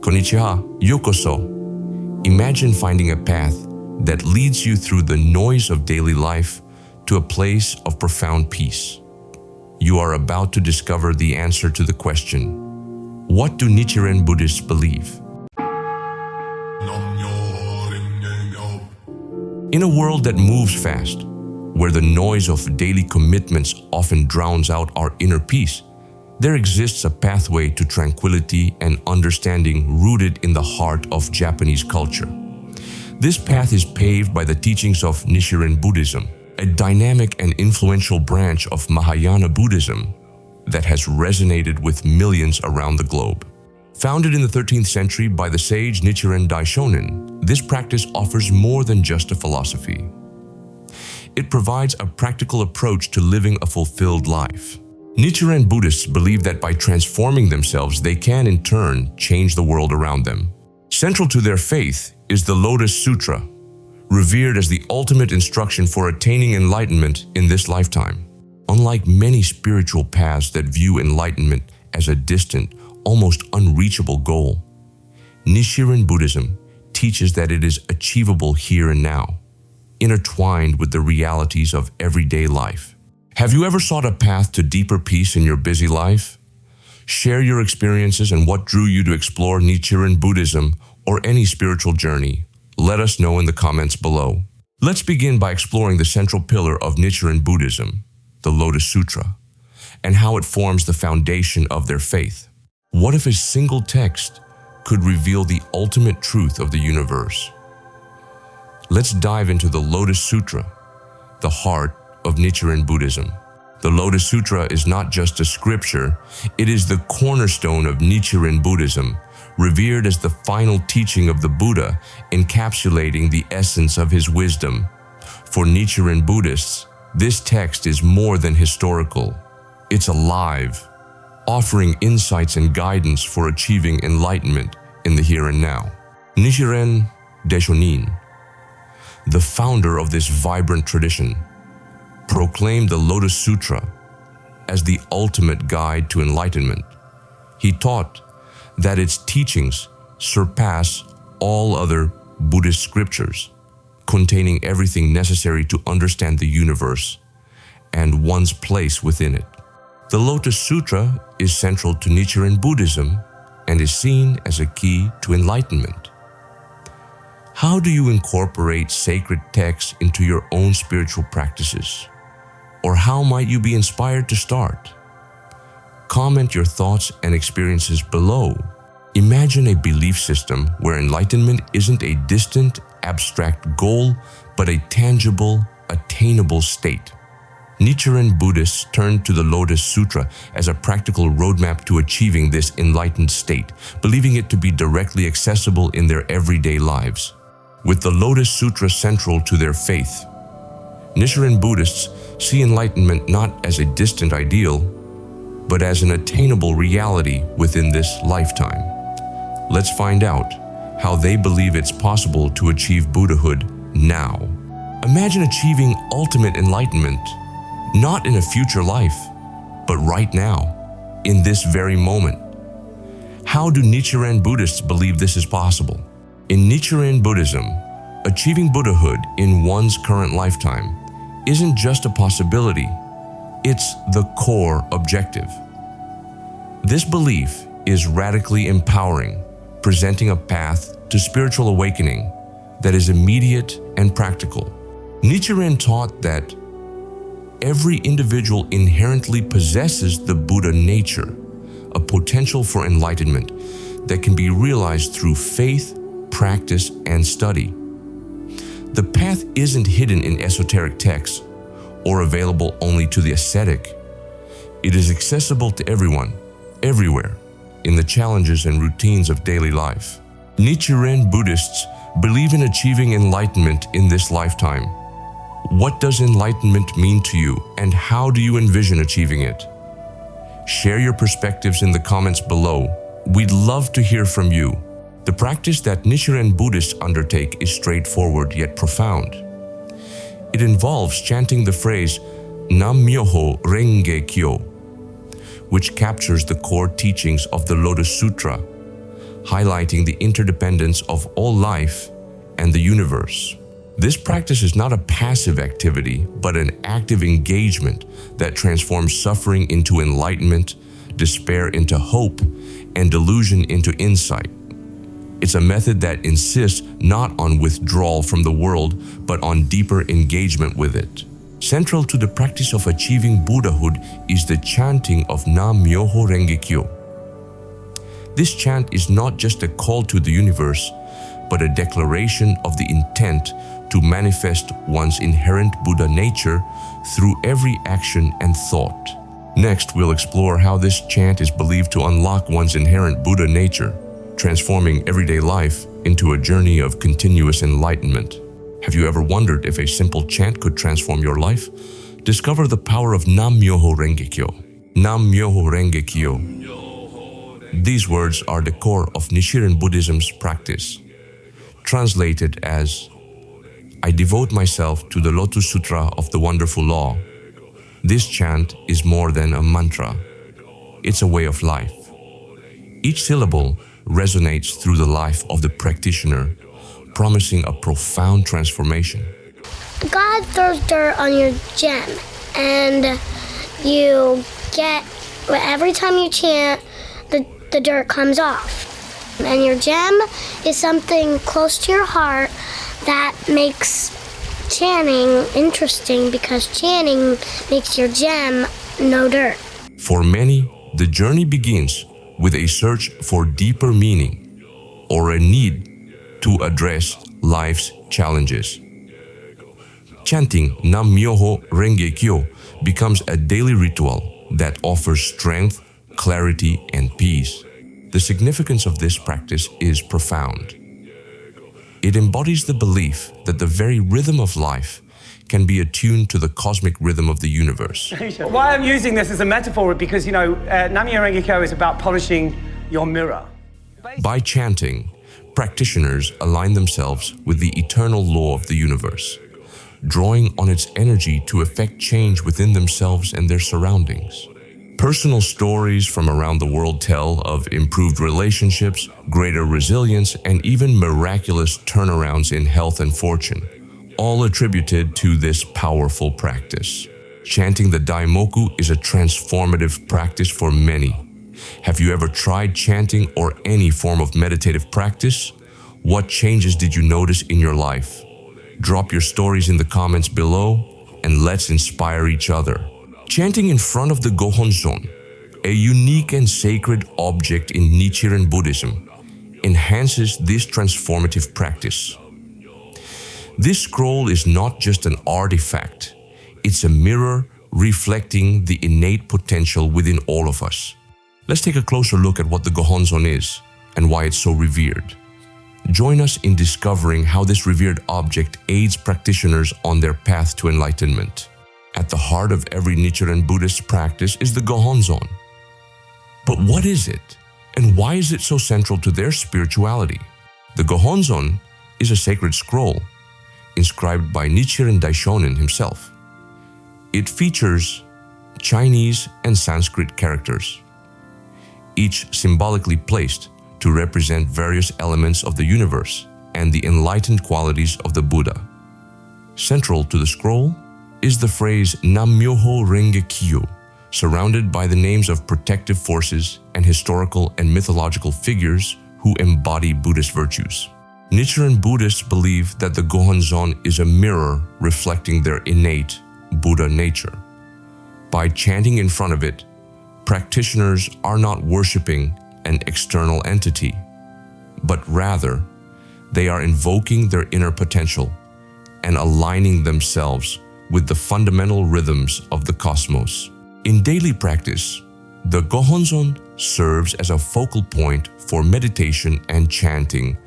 Konnichiwa, yokoso. Imagine finding a path that leads you through the noise of daily life to a place of profound peace. You are about to discover the answer to the question, what do Nichiren Buddhists believe? In a world that moves fast, where the noise of daily commitments often drowns out our inner peace, there exists a pathway to tranquility and understanding rooted in the heart of Japanese culture. This path is paved by the teachings of Nichiren Buddhism, a dynamic and influential branch of Mahayana Buddhism that has resonated with millions around the globe. Founded in the 13th century by the sage Nichiren Daishonin, this practice offers more than just a philosophy. It provides a practical approach to living a fulfilled life. Nichiren Buddhists believe that by transforming themselves, they can in turn change the world around them. Central to their faith is the Lotus Sutra, revered as the ultimate instruction for attaining enlightenment in this lifetime. Unlike many spiritual paths that view enlightenment as a distant, almost unreachable goal, Nichiren Buddhism teaches that it is achievable here and now, intertwined with the realities of everyday life. Have you ever sought a path to deeper peace in your busy life? Share your experiences and what drew you to explore Nichiren Buddhism or any spiritual journey. Let us know in the comments below. Let's begin by exploring the central pillar of Nichiren Buddhism, the Lotus Sutra, and how it forms the foundation of their faith. What if a single text could reveal the ultimate truth of the universe? Let's dive into the Lotus Sutra, the heart of Nichiren Buddhism. The Lotus Sutra is not just a scripture, it is the cornerstone of Nichiren Buddhism, revered as the final teaching of the Buddha, encapsulating the essence of his wisdom. For Nichiren Buddhists, this text is more than historical. It's alive, offering insights and guidance for achieving enlightenment in the here and now. Nichiren Daishonin, the founder of this vibrant tradition, proclaimed the Lotus Sutra as the ultimate guide to enlightenment. He taught that its teachings surpass all other Buddhist scriptures, containing everything necessary to understand the universe and one's place within it. The Lotus Sutra is central to Nichiren Buddhism and is seen as a key to enlightenment. How do you incorporate sacred texts into your own spiritual practices? Or how might you be inspired to start? Comment your thoughts and experiences below. Imagine a belief system where enlightenment isn't a distant, abstract goal, but a tangible, attainable state. Nichiren Buddhists turn to the Lotus Sutra as a practical roadmap to achieving this enlightened state, believing it to be directly accessible in their everyday lives. With the Lotus Sutra central to their faith, Nichiren Buddhists see enlightenment not as a distant ideal, but as an attainable reality within this lifetime. Let's find out how they believe it's possible to achieve Buddhahood now. Imagine achieving ultimate enlightenment, not in a future life, but right now, in this very moment. How do Nichiren Buddhists believe this is possible? In Nichiren Buddhism, achieving Buddhahood in one's current lifetime isn't just a possibility, it's the core objective. This belief is radically empowering, presenting a path to spiritual awakening that is immediate and practical. Nichiren taught that every individual inherently possesses the Buddha nature, a potential for enlightenment that can be realized through faith, practice, and study. The path isn't hidden in esoteric texts or available only to the ascetic. It is accessible to everyone, everywhere, in the challenges and routines of daily life. Nichiren Buddhists believe in achieving enlightenment in this lifetime. What does enlightenment mean to you, and how do you envision achieving it? Share your perspectives in the comments below. We'd love to hear from you. The practice that Nichiren Buddhists undertake is straightforward yet profound. It involves chanting the phrase Nam-myoho Renge Kyo, which captures the core teachings of the Lotus Sutra. highlighting the interdependence of all life and the universe. This practice is not a passive activity, but an active engagement that transforms suffering into enlightenment, despair into hope, and delusion into insight. It's a method that insists not on withdrawal from the world, but on deeper engagement with it. Central to the practice of achieving Buddhahood is the chanting of Nam-myoho Renge Kyo. This chant is not just a call to the universe, but a declaration of the intent to manifest one's inherent Buddha nature through every action and thought. Next, we'll explore how this chant is believed to unlock one's inherent Buddha nature, transforming everyday life into a journey of continuous enlightenment. Have you ever wondered if a simple chant could transform your life? Discover the power of Nam-myoho Renge Kyo. Nam-myoho Renge Kyo. These words are the core of Nichiren Buddhism's practice. Translated as, I devote myself to the Lotus Sutra of the Wonderful Law. This chant is more than a mantra. It's a way of life. Each syllable resonates through the life of the practitioner, promising a profound transformation. God throws dirt on your gem, and you get, every time you chant, the dirt comes off. And your gem is something close to your heart that makes chanting interesting, because chanting makes your gem no dirt. For many, the journey begins with a search for deeper meaning or a need to address life's challenges. Chanting Nam-myoho Renge Kyo becomes a daily ritual that offers strength, clarity, and peace. The significance of this practice is profound. It embodies the belief that the very rhythm of life can be attuned to the cosmic rhythm of the universe. Why I'm using this as a metaphor, because, Nam-myoho Renge Kyo is about polishing your mirror. By chanting, practitioners align themselves with the eternal law of the universe, drawing on its energy to effect change within themselves and their surroundings. Personal stories from around the world tell of improved relationships, greater resilience, and even miraculous turnarounds in health and fortune, all attributed to this powerful practice. Chanting the Daimoku is a transformative practice for many. Have you ever tried chanting or any form of meditative practice? What changes did you notice in your life? Drop your stories in the comments below, and let's inspire each other. Chanting in front of the Gohonzon, a unique and sacred object in Nichiren Buddhism, enhances this transformative practice. This scroll is not just an artifact, it's a mirror reflecting the innate potential within all of us. Let's take a closer look at what the Gohonzon is and why it's so revered. Join us in discovering how this revered object aids practitioners on their path to enlightenment. At the heart of every Nichiren Buddhist practice is the Gohonzon. But what is it, and why is it so central to their spirituality? The Gohonzon is a sacred scroll inscribed by Nichiren Daishonin himself. It features Chinese and Sanskrit characters, each symbolically placed to represent various elements of the universe and the enlightened qualities of the Buddha. Central to the scroll is the phrase Nam-myoho Renge Kyo, surrounded by the names of protective forces and historical and mythological figures who embody Buddhist virtues. Nichiren Buddhists believe that the Gohonzon is a mirror reflecting their innate Buddha nature. By chanting in front of it, practitioners are not worshiping an external entity, but rather they are invoking their inner potential and aligning themselves with the fundamental rhythms of the cosmos. In daily practice, the Gohonzon serves as a focal point for meditation and chanting,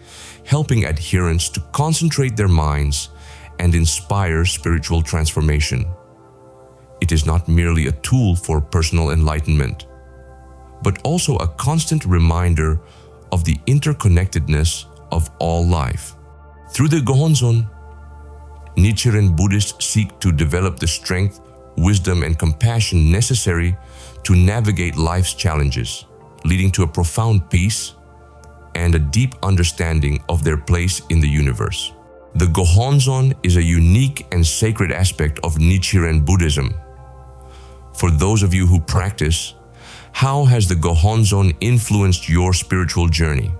helping adherents to concentrate their minds and inspire spiritual transformation. It is not merely a tool for personal enlightenment, but also a constant reminder of the interconnectedness of all life. Through the Gohonzon, Nichiren Buddhists seek to develop the strength, wisdom, and compassion necessary to navigate life's challenges, leading to a profound peace and a deep understanding of their place in the universe. The Gohonzon is a unique and sacred aspect of Nichiren Buddhism. For those of you who practice, how has the Gohonzon influenced your spiritual journey?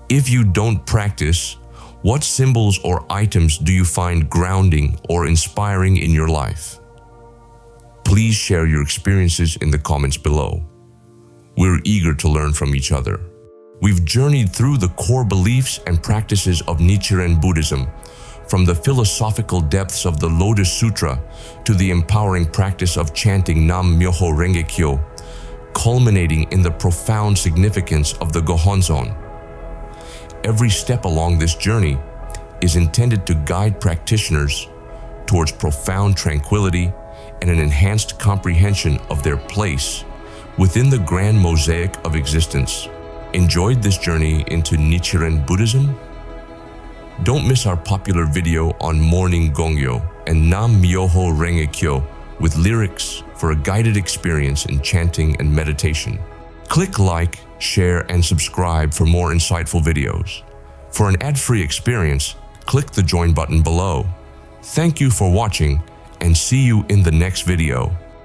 If you don't practice, what symbols or items do you find grounding or inspiring in your life? Please share your experiences in the comments below. We're eager to learn from each other. We've journeyed through the core beliefs and practices of Nichiren Buddhism, from the philosophical depths of the Lotus Sutra to the empowering practice of chanting Nam Myoho Renge Kyo, culminating in the profound significance of the Gohonzon. Every step along this journey is intended to guide practitioners towards profound tranquility and an enhanced comprehension of their place within the grand mosaic of existence. Enjoyed this journey into Nichiren Buddhism? Don't miss our popular video on Morning Gongyo and Nam Myoho Renge Kyo with lyrics for a guided experience in chanting and meditation. Click like, share, and subscribe for more insightful videos. For an ad-free experience, click the join button below. Thank you for watching and see you in the next video.